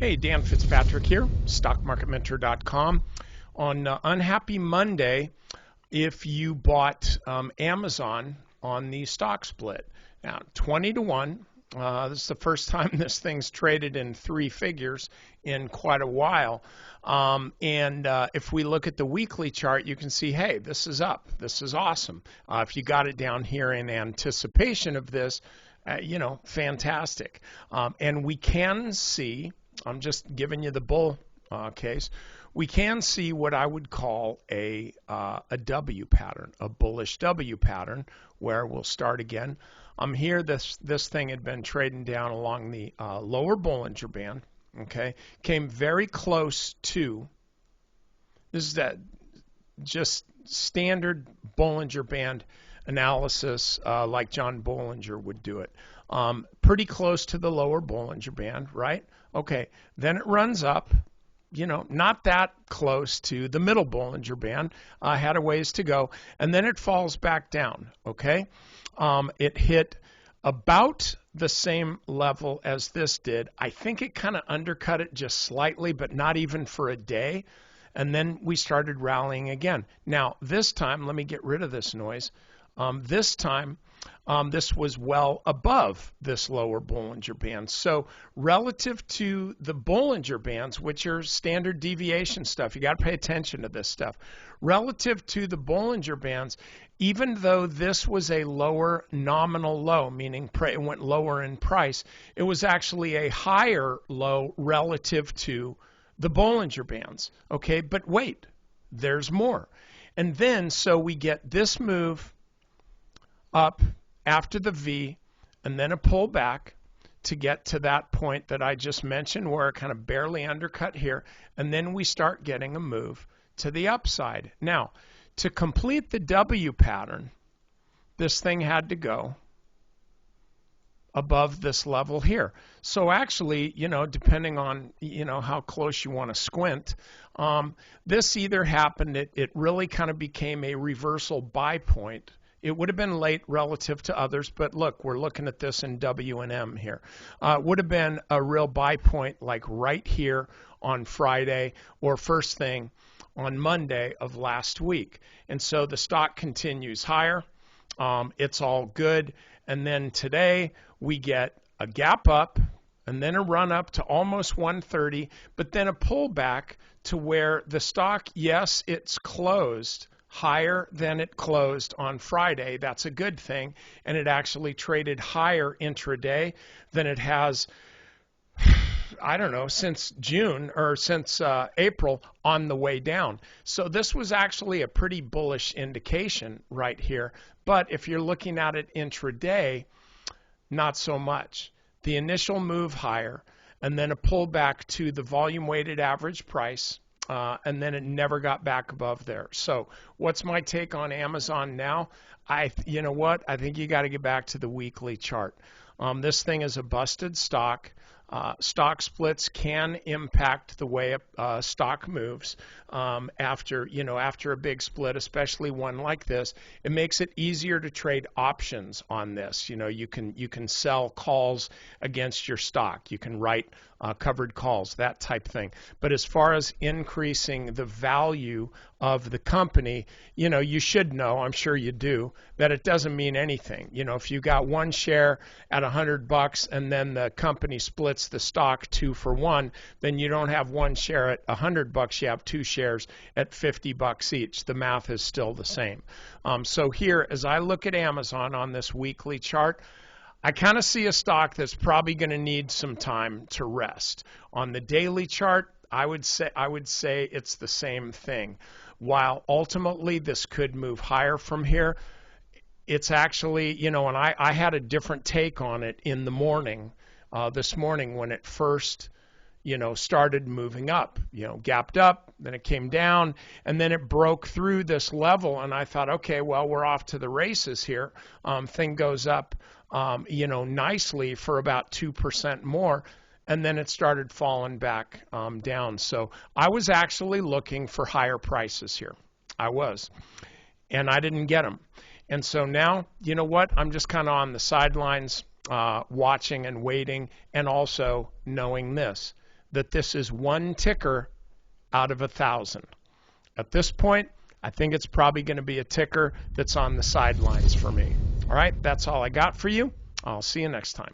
Hey, Dan Fitzpatrick here, stockmarketmentor.com. On Unhappy Monday, if you bought Amazon on the stock split, now 20 to 1, this is the first time this thing's traded in three figures in quite a while. If we look at the weekly chart, you can see, hey, this is up. This is awesome. If you got it down here in anticipation of this, fantastic. And we can see, I'm just giving you the bull case, we can see what I would call a W pattern, a bullish W pattern, where we'll start again. Here, this thing had been trading down along the lower Bollinger Band, okay? Came very close to, this is that just standard Bollinger Band analysis like John Bollinger would do it. Pretty close to the lower Bollinger Band, right? Okay, then it runs up, not that close to the middle Bollinger Band, had a ways to go, and then it falls back down, okay? It hit about the same level as this did. I think it kind of undercut it just slightly, but not even for a day, and then we started rallying again. Now, this time, let me get rid of this noise. This time, this was well above this lower Bollinger Band. So relative to the Bollinger Bands, which are standard deviation stuff, you got to pay attention to this stuff. Relative to the Bollinger Bands, even though this was a lower nominal low, meaning it went lower in price, it was actually a higher low relative to the Bollinger Bands. Okay, but wait, there's more. And then, so we get this move up after the V, and then a pullback to get to that point that I just mentioned where it kind of barely undercut here, and then we start getting a move to the upside. Now, to complete the W pattern, this thing had to go above this level here. So actually, depending on, how close you want to squint, this either happened, it really kind of became a reversal buy point. It would have been late relative to others, but look, we're looking at this in W and M here. It would have been a real buy point like right here on Friday or first thing on Monday of last week. And so the stock continues higher. It's all good. And then today we get a gap up and then a run up to almost 130, but then a pullback to where the stock, yes, it's closed higher than it closed on Friday. That's a good thing. And it actually traded higher intraday than it has, I don't know, since June or since April on the way down. So this was actually a pretty bullish indication right here. But if you're looking at it intraday, not so much. The initial move higher and then a pullback to the volume weighted average price. And then it never got back above there. So what's my take on Amazon now? You know what? I think you got to get back to the weekly chart. This thing is a busted stock. Stock splits can impact the way a stock moves after a big split, especially one like this. It makes it easier to trade options on this. You can sell calls against your stock. You can write covered calls, that type thing. But as far as increasing the value of the company, you should know, I'm sure you do, that it doesn't mean anything. If you got one share at $100 and then the company splits the stock 2 for 1, then you don't have one share at $100, you have two shares at $50 each. The math is still the same. So here, as I look at Amazon on this weekly chart, I kind of see a stock that's probably going to need some time to rest. On the daily chart, I would say it's the same thing. While ultimately this could move higher from here, it's actually, and I had a different take on it in the morning, this morning when it first, started moving up, gapped up, then it came down, and then it broke through this level, and I thought, okay, well, we're off to the races here. Thing goes up, nicely for about 2% more, and then it started falling back down. So I was actually looking for higher prices here. I was, and I didn't get them. And so now, you know what? I'm just kind of on the sidelines watching and waiting, and also knowing this. that this is one ticker out of 1,000. At this point, I think it's probably going to be a ticker that's on the sidelines for me. All right, that's all I got for you. I'll see you next time.